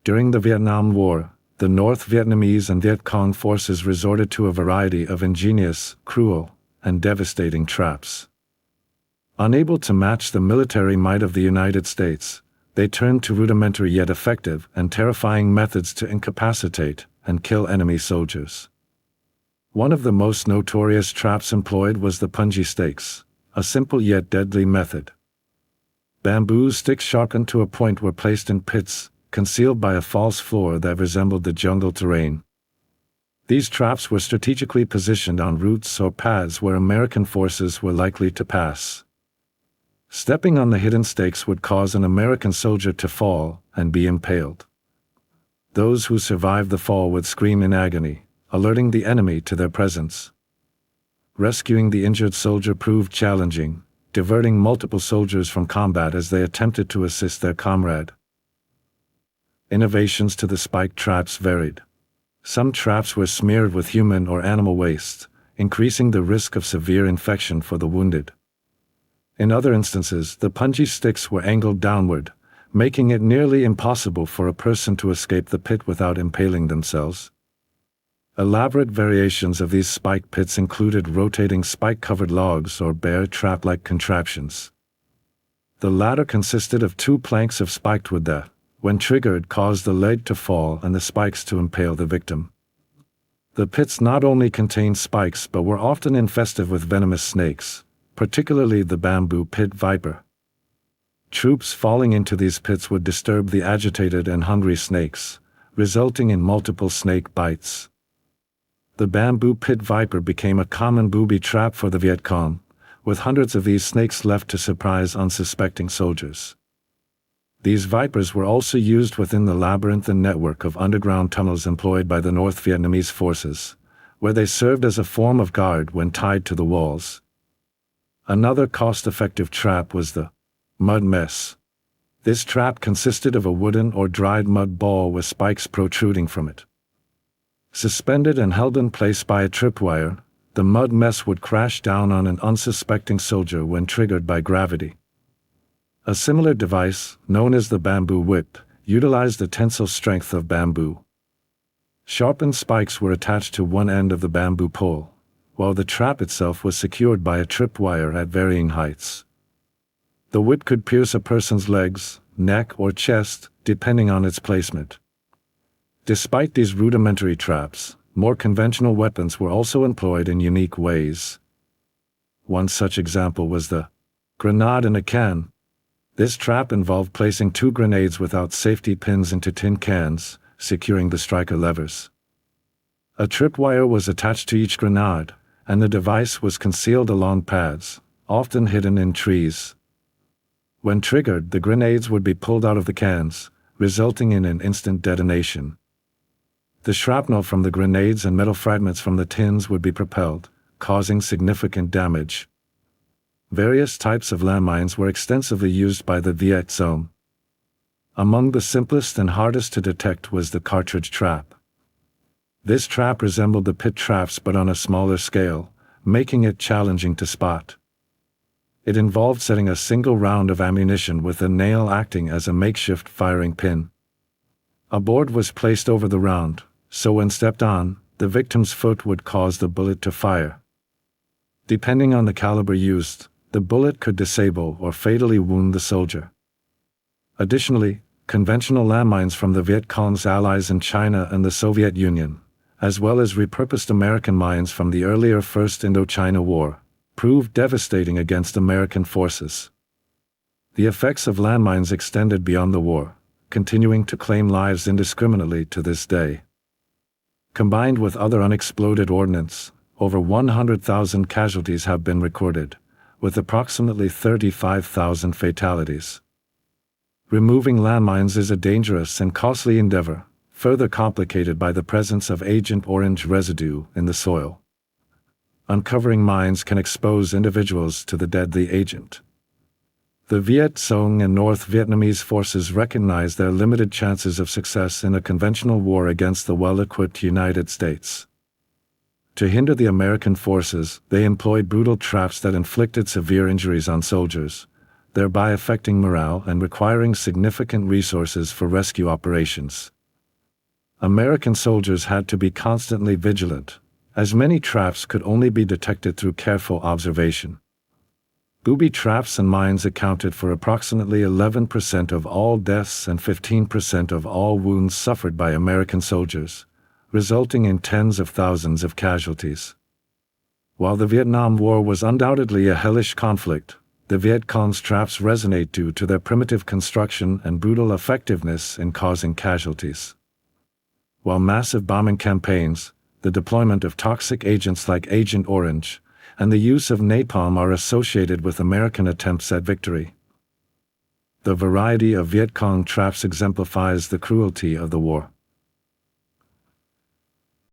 During the Vietnam War, the North Vietnamese and Vietcong forces resorted to a variety of ingenious, cruel, and devastating traps. Unable to match the military might of the United States, they turned to rudimentary yet effective and terrifying methods to incapacitate and kill enemy soldiers. One of the most notorious traps employed was the punji stakes, a simple yet deadly method. Bamboo sticks sharpened to a point were placed in pits, concealed by a false floor that resembled the jungle terrain. These traps were strategically positioned on routes or paths where American forces were likely to pass. Stepping on the hidden stakes would cause an American soldier to fall and be impaled. Those who survived the fall would scream in agony, alerting the enemy to their presence. Rescuing the injured soldier proved challenging, diverting multiple soldiers from combat as they attempted to assist their comrade. Innovations to the spike traps varied. Some traps were smeared with human or animal waste, increasing the risk of severe infection for the wounded. In other instances, the punji sticks were angled downward, making it nearly impossible for a person to escape the pit without impaling themselves. Elaborate variations of these spike pits included rotating spike-covered logs or bear trap-like contraptions. The latter consisted of two planks of spiked wood that, when triggered, caused the leg to fall and the spikes to impale the victim. The pits not only contained spikes but were often infested with venomous snakes, particularly the bamboo pit viper. Troops falling into these pits would disturb the agitated and hungry snakes, resulting in multiple snake bites. The bamboo pit viper became a common booby trap for the Vietcong, with hundreds of these snakes left to surprise unsuspecting soldiers. These vipers were also used within the labyrinthine network of underground tunnels employed by the North Vietnamese forces, where they served as a form of guard when tied to the walls. Another cost-effective trap was the mud mess. This trap consisted of a wooden or dried mud ball with spikes protruding from it. Suspended and held in place by a tripwire, the mud mess would crash down on an unsuspecting soldier when triggered by gravity. A similar device, known as the bamboo whip, utilized the tensile strength of bamboo. Sharpened spikes were attached to one end of the bamboo pole, while the trap itself was secured by a tripwire at varying heights. The whip could pierce a person's legs, neck, or chest, depending on its placement. Despite these rudimentary traps, more conventional weapons were also employed in unique ways. One such example was the grenade in a can. This trap involved placing two grenades without safety pins into tin cans, securing the striker levers. A tripwire was attached to each grenade, and the device was concealed along paths, often hidden in trees. When triggered, the grenades would be pulled out of the cans, resulting in an instant detonation. The shrapnel from the grenades and metal fragments from the tins would be propelled, causing significant damage. Various types of landmines were extensively used by the Vietcong. Among the simplest and hardest to detect was the cartridge trap. This trap resembled the pit traps but on a smaller scale, making it challenging to spot. It involved setting a single round of ammunition with a nail acting as a makeshift firing pin. A board was placed over the round, so when stepped on, the victim's foot would cause the bullet to fire. Depending on the caliber used, the bullet could disable or fatally wound the soldier. Additionally, conventional landmines from the Vietcong's allies in China and the Soviet Union, as well as repurposed American mines from the earlier First Indochina War, proved devastating against American forces. The effects of landmines extended beyond the war, continuing to claim lives indiscriminately to this day. Combined with other unexploded ordnance, over 100,000 casualties have been recorded, with approximately 35,000 fatalities. Removing landmines is a dangerous and costly endeavor, further complicated by the presence of Agent Orange residue in the soil. Uncovering mines can expose individuals to the deadly agent. The Vietcong and North Vietnamese forces recognized their limited chances of success in a conventional war against the well-equipped United States. To hinder the American forces, they employed brutal traps that inflicted severe injuries on soldiers, thereby affecting morale and requiring significant resources for rescue operations. American soldiers had to be constantly vigilant, as many traps could only be detected through careful observation. Booby traps and mines accounted for approximately 11% of all deaths and 15% of all wounds suffered by American soldiers, resulting in tens of thousands of casualties. While the Vietnam War was undoubtedly a hellish conflict, the Vietcong's traps resonate due to their primitive construction and brutal effectiveness in causing casualties. While massive bombing campaigns, the deployment of toxic agents like Agent Orange, and the use of napalm are associated with American attempts at victory. The variety of Vietcong traps exemplifies the cruelty of the war.